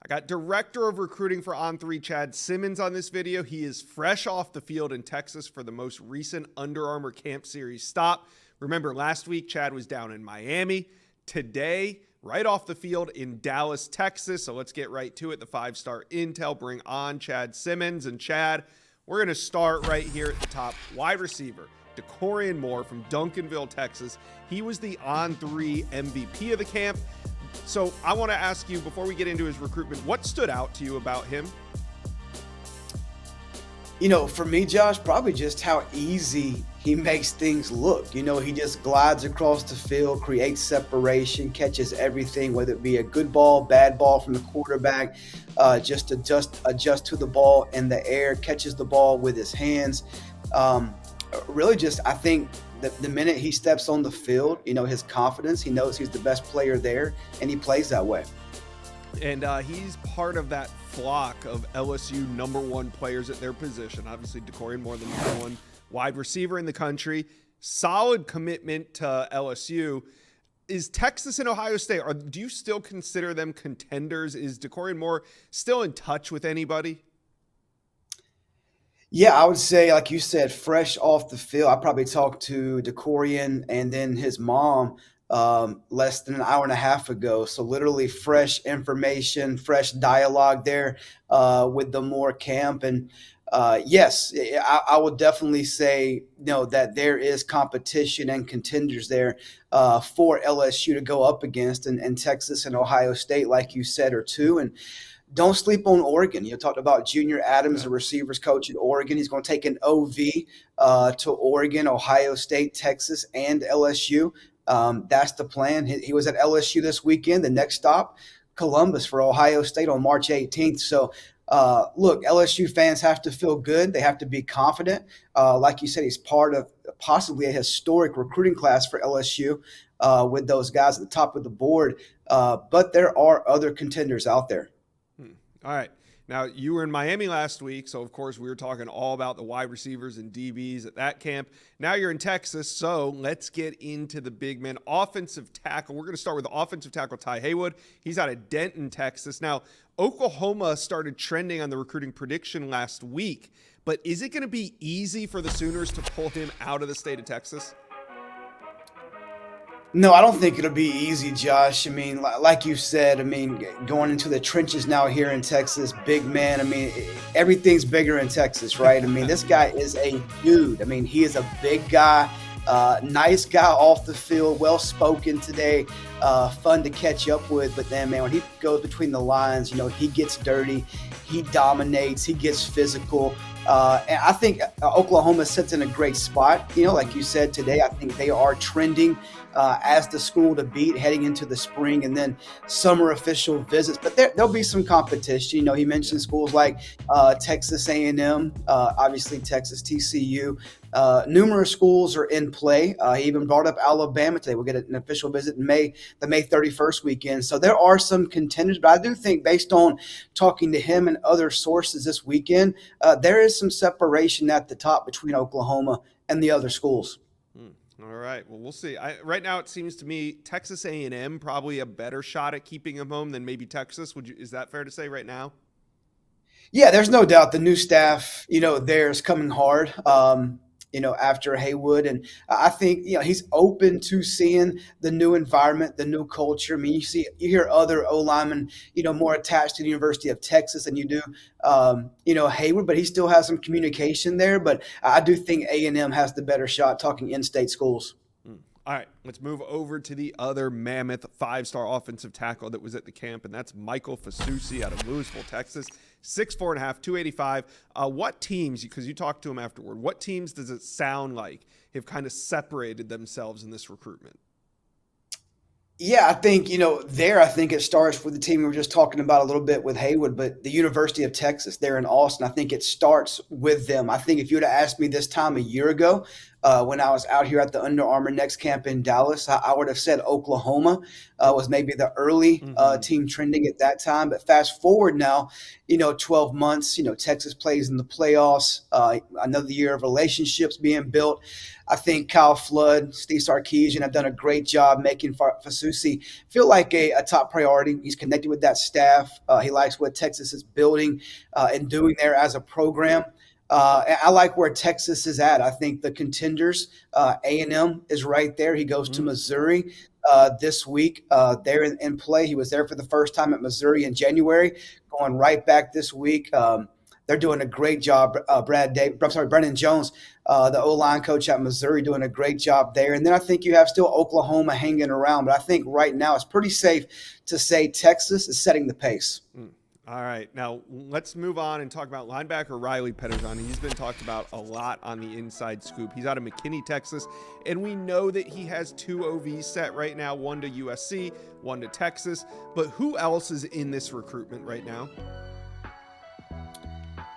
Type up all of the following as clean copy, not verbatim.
I got Director of Recruiting for On3, Chad Simmons, on this video. He is fresh off the field in Texas for the most recent Under Armour Camp Series stop. Remember, last week, Chad was down in Miami. Today, right off the field in Dallas, Texas. So let's get right to it. The 5-star intel. Bring on Chad Simmons. And Chad, we're going to start right here at the top. Wide receiver, DeCorian Moore from Duncanville, Texas. He was the On3 MVP of the camp. So I want to ask you, before we get into his recruitment, what stood out to you about him? For me, Josh, probably just how easy he makes things look. He just glides across the field, creates separation, catches everything, whether it be a good ball, bad ball from the quarterback, just adjust to the ball in the air, catches the ball with his hands. Really just, I think, the minute he steps on the field, his confidence, he knows he's the best player there, and he plays that way. And he's part of that flock of LSU #1 players at their position. Obviously, DeCorian Moore, the #1 wide receiver in the country. Solid commitment to LSU. Is Texas and Ohio State, do you still consider them contenders? Is DeCorian Moore still in touch with anybody? Yeah, I would say, like you said, fresh off the field. I probably talked to DeCorian and then his mom less than an hour and a half ago. So literally fresh information, fresh dialogue there with the Moore camp. And yes, I would definitely say, that there is competition and contenders there for LSU to go up against. And Texas and Ohio State, like you said, are two. And don't sleep on Oregon. You talked about Junior Adams, the receivers coach at Oregon. He's going to take an OV to Oregon, Ohio State, Texas, and LSU. That's the plan. He was at LSU this weekend. The next stop, Columbus for Ohio State on March 18th. So, look, LSU fans have to feel good. They have to be confident. Like you said, he's part of possibly a historic recruiting class for LSU with those guys at the top of the board. But there are other contenders out there. All right. Now, you were in Miami last week, so of course we were talking all about the wide receivers and DBs at that camp. Now you're in Texas, so let's get into the big man. Offensive tackle. We're going to start with offensive tackle Ty Haywood. He's out of Denton, Texas. Now, Oklahoma started trending on the recruiting prediction last week, but is it going to be easy for the Sooners to pull him out of the state of Texas? No, I don't think it'll be easy, Josh. I mean, like you said, going into the trenches now here in Texas, big man. Everything's bigger in Texas, right? This guy is a dude. He is a big guy, nice guy off the field, well-spoken today, fun to catch up with. But then, man, when he goes between the lines, he gets dirty, he dominates, he gets physical. And I think Oklahoma sits in a great spot. Like you said today, I think they are trending as the school to beat heading into the spring and then summer official visits. But there'll be some competition. He mentioned schools like Texas A&M, obviously Texas TCU. Numerous schools are in play. He even brought up Alabama today. We'll get an official visit in the May 31st weekend. So there are some contenders, but I do think based on talking to him and other sources this weekend, there is some separation at the top between Oklahoma and the other schools. All right. Well, we'll see. Right now, it seems to me Texas A&M probably a better shot at keeping him home than maybe Texas. Is that fair to say right now? Yeah, there's no doubt the new staff, there's coming hard. After Haywood. And I think, he's open to seeing the new environment, the new culture. You hear other O-linemen, more attached to the University of Texas than you do, Haywood, but he still has some communication there. But I do think A&M has the better shot talking in-state schools. All right, let's move over to the other mammoth 5-star offensive tackle that was at the camp, and that's Michael Fasusi out of Louisville, Texas. 6'4.5", 285. What teams, because you talked to him afterward, what teams does it sound like have kind of separated themselves in this recruitment? Yeah, I think, I think it starts with the team we were just talking about a little bit with Haywood, but the University of Texas there in Austin, I think it starts with them. I think if you would have asked me this time a year ago, when I was out here at the Under Armour Next camp in Dallas. I would have said Oklahoma was maybe the early team trending at that time. But fast forward now, 12 months, Texas plays in the playoffs, another year of relationships being built. I think Kyle Flood, Steve Sarkisian have done a great job making Fasusi feel like a top priority. He's connected with that staff. He likes what Texas is building and doing there as a program. And I like where Texas is at. I think the contenders, A&M is right there. He goes to Missouri this week. They're in play. He was there for the first time at Missouri in January, going right back this week. They're doing a great job. Brennan Jones, the O-line coach at Missouri, doing a great job there. And then I think you have still Oklahoma hanging around. But I think right now it's pretty safe to say Texas is setting the pace. All right, now let's move on and talk about linebacker Riley Pettijohn. He's been talked about a lot on the Inside Scoop. He's out of McKinney, Texas, and we know that he has 2 OVs set right now, one to USC, one to Texas. But who else is in this recruitment right now?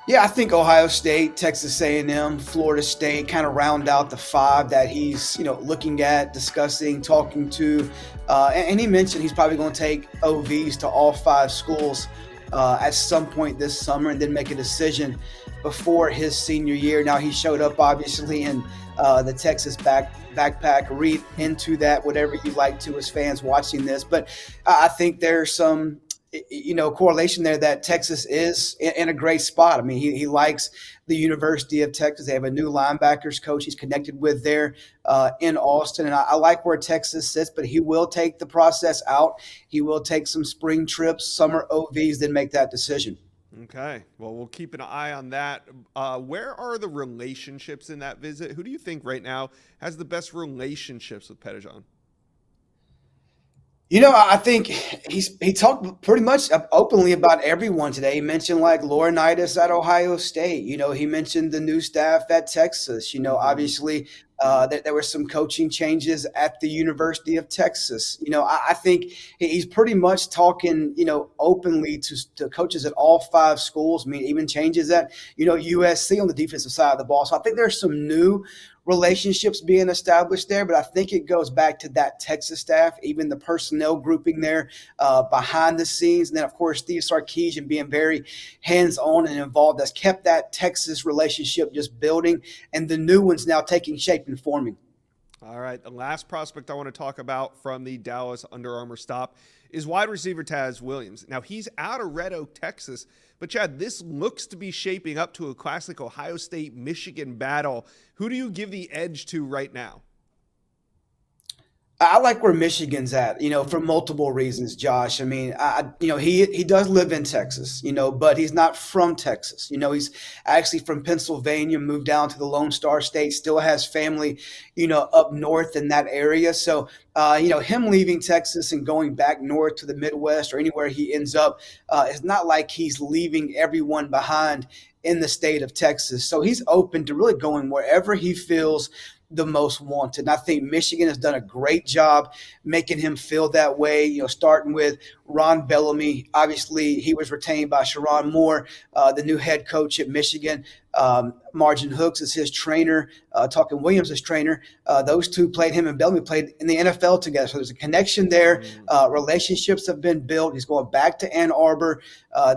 Yeah, I think Ohio State, Texas A&M, Florida State kind of round out the 5 that he's, looking at, discussing, talking to. And he mentioned he's probably going to take OVs to all 5 schools at some point this summer and then make a decision before his senior year. Now, he showed up, obviously, in the Texas backpack. Read into that whatever you like to as fans watching this. But I think there's some correlation there that Texas is in a great spot. I mean, he likes the University of Texas. They have a new linebackers coach he's connected with there in Austin. And I like where Texas sits, but he will take the process out. He will take some spring trips, summer OVs, then make that decision. Okay. Well, we'll keep an eye on that. Where are the relationships in that visit? Who do you think right now has the best relationships with Pettijohn? I think he talked pretty much openly about everyone today. He mentioned like Laurinaitis at Ohio State. He mentioned the new staff at Texas. Obviously there were some coaching changes at the University of Texas. I think he's pretty much talking, openly to coaches at all 5 schools. I mean, even changes at, USC on the defensive side of the ball. So I think there's some new relationships being established there, but I think it goes back to that Texas staff, even the personnel grouping there behind the scenes. And then, of course, Steve Sarkisian being very hands-on and involved has kept that Texas relationship just building, and the new ones now taking shape and forming. All right, the last prospect I want to talk about from the Dallas Under Armour stop is wide receiver Taz Williams. Now, he's out of Red Oak, Texas, but Chad, this looks to be shaping up to a classic Ohio State-Michigan battle. Who do you give the edge to right now? I like where Michigan's at, for multiple reasons, Josh. I mean, he does live in Texas, but he's not from Texas. He's actually from Pennsylvania, moved down to the Lone Star State, still has family, up north in that area. So, him leaving Texas and going back north to the Midwest or anywhere he ends up, it's not like he's leaving everyone behind in the state of Texas. So he's open to really going wherever he feels the most wanted. And I think Michigan has done a great job making him feel that way, starting with Ron Bellamy. Obviously, he was retained by Sharon Moore, the new head coach at Michigan. Margin Hooks is his trainer, Talking Williams is trainer. Those two played, him and Bellamy played in the NFL together. So there's a connection there. Relationships have been built. He's going back to Ann Arbor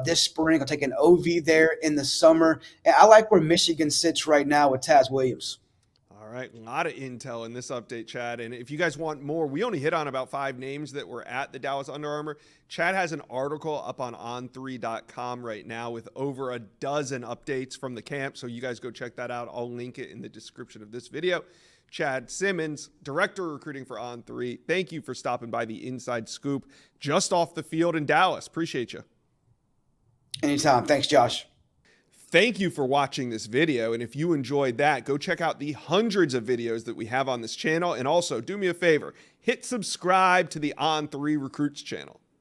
this spring. I'll take an OV there in the summer. And I like where Michigan sits right now with Taz Williams. All right, a lot of intel in this update, Chad. And if you guys want more, we only hit on about 5 names that were at the Dallas Under Armour. Chad has an article up on on3.com right now with over a dozen updates from the camp. So you guys go check that out. I'll link it in the description of this video. Chad Simmons, Director of Recruiting for On3. Thank you for stopping by the Inside Scoop just off the field in Dallas. Appreciate you. Anytime. Thanks, Josh. Thank you for watching this video, and if you enjoyed that, go check out the hundreds of videos that we have on this channel, and also do me a favor, hit subscribe to the On3 Recruits channel.